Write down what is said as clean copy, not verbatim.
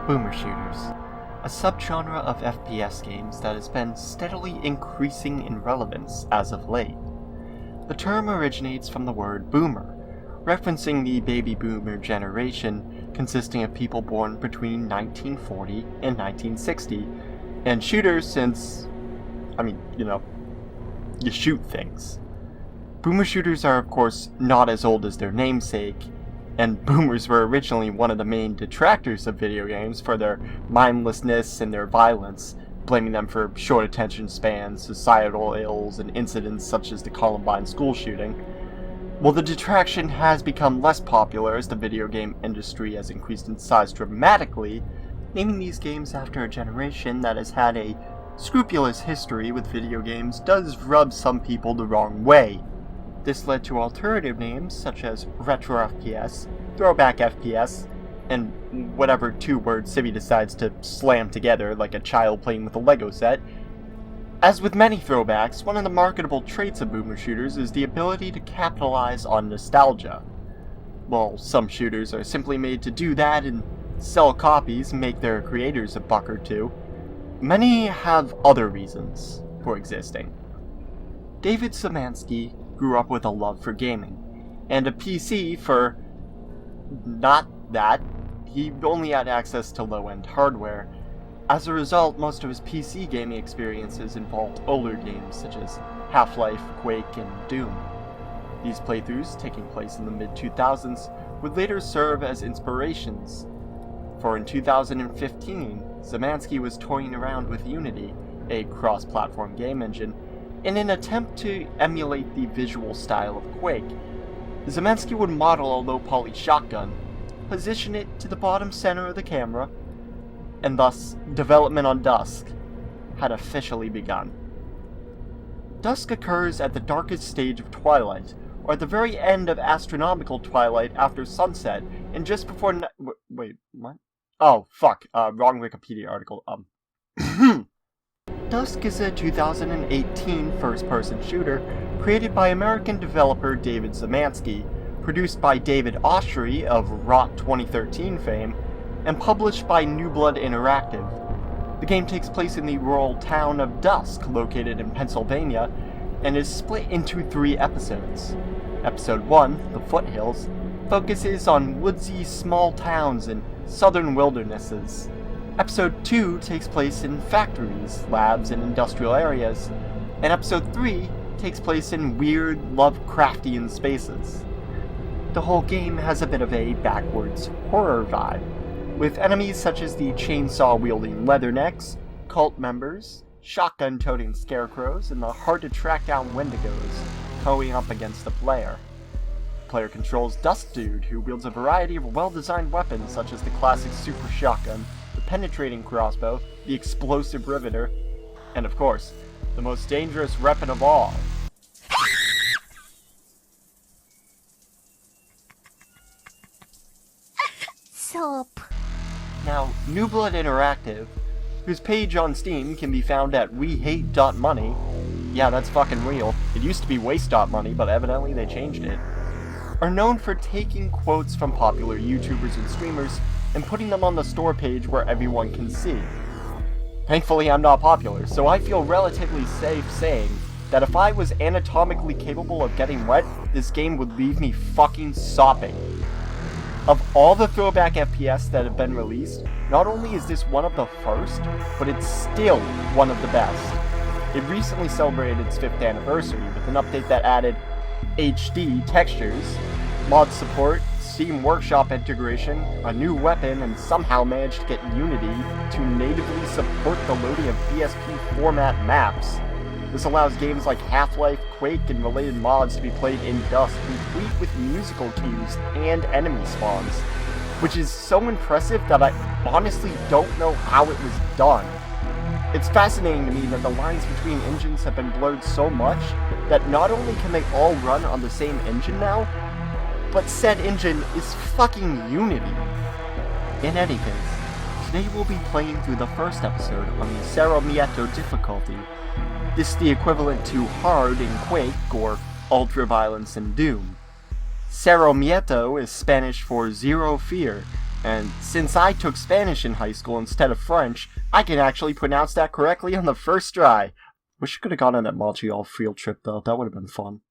Boomer shooters, a subgenre of FPS games that has been steadily increasing in relevance as of late. The term originates from the word boomer, referencing the baby boomer generation consisting of people born between 1940 and 1960, and shooters since, you shoot things. Boomer shooters are of course not as old as their namesake, and boomers were originally one of the main detractors of video games for their mindlessness and their violence, blaming them for short attention spans, societal ills, and incidents such as the Columbine school shooting. Well, the detraction has become less popular as the video game industry has increased in size dramatically, naming these games after a generation that has had a scrupulous history with video games does rub some people the wrong way. This led to alternative names such as retro FPS, throwback FPS, and whatever two words Civi decides to slam together like a child playing with a Lego set. As with many throwbacks, one of the marketable traits of boomer shooters is the ability to capitalize on nostalgia. While some shooters are simply made to do that and sell copies and make their creators a buck or two, many have other reasons for existing. David Szymanski grew up with a love for gaming, and a PC for not that. He only had access to low-end hardware. As a result, most of his PC gaming experiences involved older games such as Half-Life, Quake, and Doom. These playthroughs, taking place in the mid-2000s, would later serve as inspirations. For in 2015, Szymanski was toying around with Unity, a cross-platform game engine, in an attempt to emulate the visual style of Quake. Szymanski would model a low-poly shotgun, position it to the bottom center of the camera, and thus development on DUSK had officially begun. DUSK occurs at the darkest stage of twilight, or at the very end of astronomical twilight after sunset, and just before wait, what? Oh, fuck, wrong Wikipedia article, DUSK is a 2018 first-person shooter created by American developer David Szymanski, produced by David Oshry of Rot 2013 fame, and published by New Blood Interactive. The game takes place in the rural town of Dusk, located in Pennsylvania, and is split into 3 episodes. Episode 1, The Foothills, focuses on woodsy small towns and southern wildernesses. Episode 2 takes place in factories, labs, and industrial areas, and Episode 3 takes place in weird, Lovecraftian spaces. The whole game has a bit of a backwards horror vibe, with enemies such as the chainsaw-wielding leathernecks, cult members, shotgun-toting scarecrows, and the hard-to-track-down wendigos going up against the player. The player controls Dusk Dude, who wields a variety of well-designed weapons such as the classic super shotgun, the penetrating crossbow, the explosive riveter, and of course, the most dangerous weapon of all. Soap. Now, New Blood Interactive, whose page on Steam can be found at wehate.money, yeah, that's fucking real, it used to be waste.money, but evidently they changed it, are known for taking quotes from popular YouTubers and streamers and putting them on the store page where everyone can see. Thankfully, I'm not popular, so I feel relatively safe saying that if I was anatomically capable of getting wet, this game would leave me fucking sopping. Of all the throwback FPS that have been released, not only is this one of the first, but it's still one of the best. It recently celebrated its 5th anniversary with an update that added HD textures, mod support, Steam Workshop integration, a new weapon, and somehow managed to get Unity to natively support the loading of BSP format maps. This allows games like Half-Life, Quake, and related mods to be played in Dusk, complete with musical cues and enemy spawns, which is so impressive that I honestly don't know how it was done. It's fascinating to me that the lines between engines have been blurred so much that not only can they all run on the same engine now, but said engine is fucking Unity. In any case, today we'll be playing through the first episode on the Zero Mieto difficulty. This is the equivalent to hard in Quake or ultra-violence in Doom. Zero Mieto is Spanish for zero fear, And since I took Spanish in high school instead of French, I can actually pronounce that correctly on the first try. Wish I could have gone on that Montreal field trip though, that would have been fun.